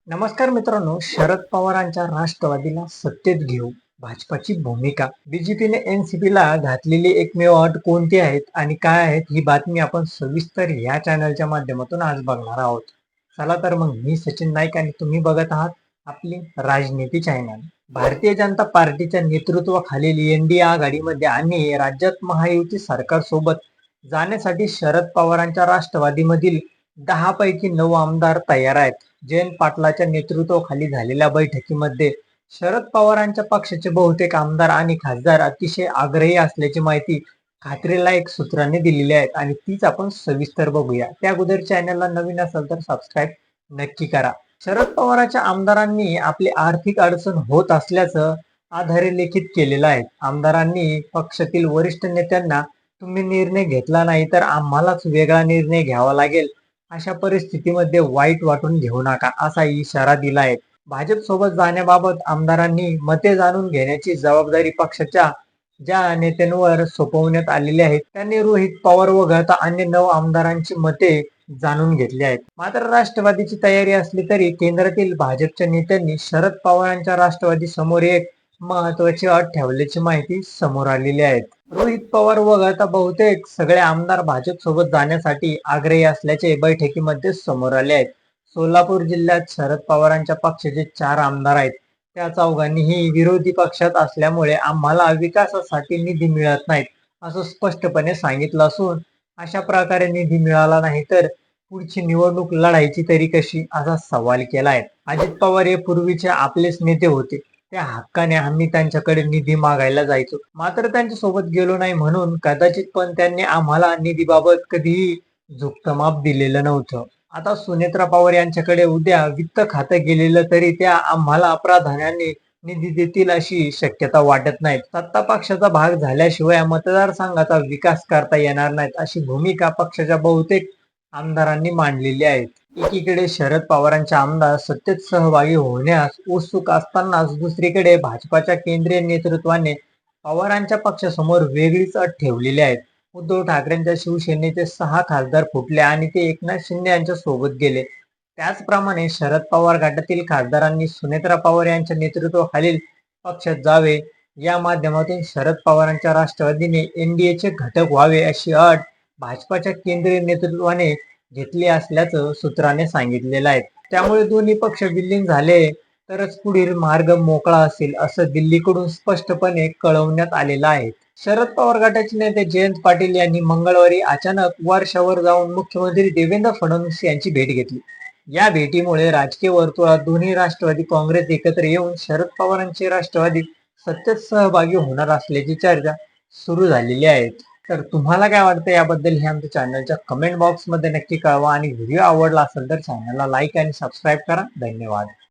नमस्कार मित्रांनो, शरद पवारांच्या राष्ट्रवादीला सत्तेत घेऊ भाजपाची भूमिका. बीजेपीने एनसीपीला घातलेली एकमेव अट कोणती आहेत आणि काय आहेत ही बातमी आपण सविस्तर या चॅनलच्या माध्यमातून आज बघणार आहोत. चला तर मग मी सचिन नाईक आणि तुम्ही बघत आहात आपली राजनीती चॅनल. भारतीय जनता पार्टीच्या नेतृत्वाखालील एनडीए आघाडीमध्ये आणि राज्यात महायुती सरकार सोबत जाण्यासाठी शरद पवारांच्या राष्ट्रवादीमधील 10 पैकी 9 आमदार तयार आहेत. जयंत पाटलाच्या नेतृत्वाखाली झालेल्या बैठकीमध्ये शरद पवारांच्या पक्षाचे बहुतेक आमदार आणि खासदार अतिशय आग्रही असल्याची माहिती खात्रीलायक सूत्रांनी दिलेली आहे आणि तीच आपण सविस्तर बघूया. त्या अगोदर चॅनलला नवीन असेल तर सबस्क्राईब नक्की करा. शरद पवारांच्या आमदारांनी आपली आर्थिक अडचण होत असल्याचं अधोरेखित केलेलं आहे. आमदारांनी पक्षातील वरिष्ठ नेत्यांना तुम्ही निर्णय घेतला नाही तर आम्हालाच वेगळा निर्णय घ्यावा लागेल, अशा परिस्थितीमध्ये वाईट वाटून घेऊ नका, असा इशारा दिला आहे. भाजप सोबत जाण्याबाबत आमदारांनी मते जाणून घेण्याची जबाबदारी पक्षाच्या ज्या नेत्यांवर सोपवण्यात आलेली आहे त्यांनी रोहित पवार वगळता अन्य 9 आमदारांची मते जाणून घेतली आहेत. मात्र राष्ट्रवादीची तयारी असली तरी केंद्रातील भाजपच्या नेत्यांनी शरद पवारांच्या राष्ट्रवादी समोर एक महत्वाची अट ठेवल्याची माहिती समोर आलेली आहे. रोहित पवार वगळता बहुतेक सगळे आमदार भाजप सोबत जाण्यासाठी आग्रही असल्याचे बैठकीमध्ये समोर आले आहेत. सोलापूर जिल्ह्यात शरद पवारांच्या पक्षाचे 4 आमदार आहेत. त्या चौघांनीही विरोधी पक्षात असल्यामुळे आम्हाला विकासासाठी निधी मिळत नाहीत असं स्पष्टपणे सांगितलं असून अशा प्रकारे निधी मिळाला नाही तर पुढची निवडणूक लढायची तरी कशी, असा सवाल केला आहे. अजित पवार हे पूर्वीचे आपलेच नेते होते. त्या हक्काने आम्ही त्यांच्याकडे निधी मागायला जायचो, मात्र त्यांच्या सोबत गेलो नाही म्हणून कदाचित, पण त्यांनी आम्हाला निधीबाबत कधीही झुकतं माप दिलेलं नव्हतं. आता सुनेत्रा पवार यांच्याकडे उद्या वित्त खातं गेलेलं तरी त्या आम्हाला प्राधान्याने निधी देतील अशी शक्यता वाटत नाही. सत्ता पक्षाचा भाग झाल्याशिवाय मतदारसंघाचा विकास करता येणार नाहीत, अशी भूमिका पक्षाच्या बहुतेक आमदारांनी मांडलेली आहे. एकीकडे शरद पवारांचे आमदार सत्तेत सहभागी होण्यास उत्सुक असतानाच दुसरीकडे भाजपाच्या केंद्रीय नेतृत्वाने पवारांच्या पक्षासमोर वेगळीच अट ठेवलेली आहे. उद्धव ठाकरेंच्या शिवसेनेचे 6 खासदार फुटले आणि ते एकनाथ शिंदे यांच्या सोबत गेले. त्याचप्रमाणे शरद पवार गटातील खासदारांनी सुनेत्रा पवार यांच्या नेतृत्वाखालील पक्षात जावे, या माध्यमातून शरद पवारांच्या राष्ट्रवादीने एनडीएचे घटक व्हावे अशी अट भाजपाच्या केंद्रीय नेतृत्वाने घेतली असल्याचं सूत्राने सांगितलेलं आहे. त्यामुळे दोन्ही पक्ष विलीन झाले तरच पुढील मार्ग मोकळा असेल असं दिल्लीकडून स्पष्टपणे कळवण्यात आलेलं आहे. शरद पवार गटाचे नेते जयंत पाटील यांनी मंगळवारी अचानक वर्षावर जाऊन मुख्यमंत्री देवेंद्र फडणवीस यांची भेट घेतली. या भेटीमुळे राजकीय वर्तुळात दोन्ही राष्ट्रवादी काँग्रेस एकत्र येऊन शरद पवारांचे राष्ट्रवादी सत्तेत सहभागी होणार असल्याची चर्चा सुरू झालेली आहे. तर तुम्हाला काय वाटतं याबद्दल हे आमच्या चॅनलच्या कमेंट बॉक्समध्ये नक्की कळवा आणि व्हिडिओ आवडला असेल तर चॅनलला लाईक आणि सबस्क्राईब करा. धन्यवाद.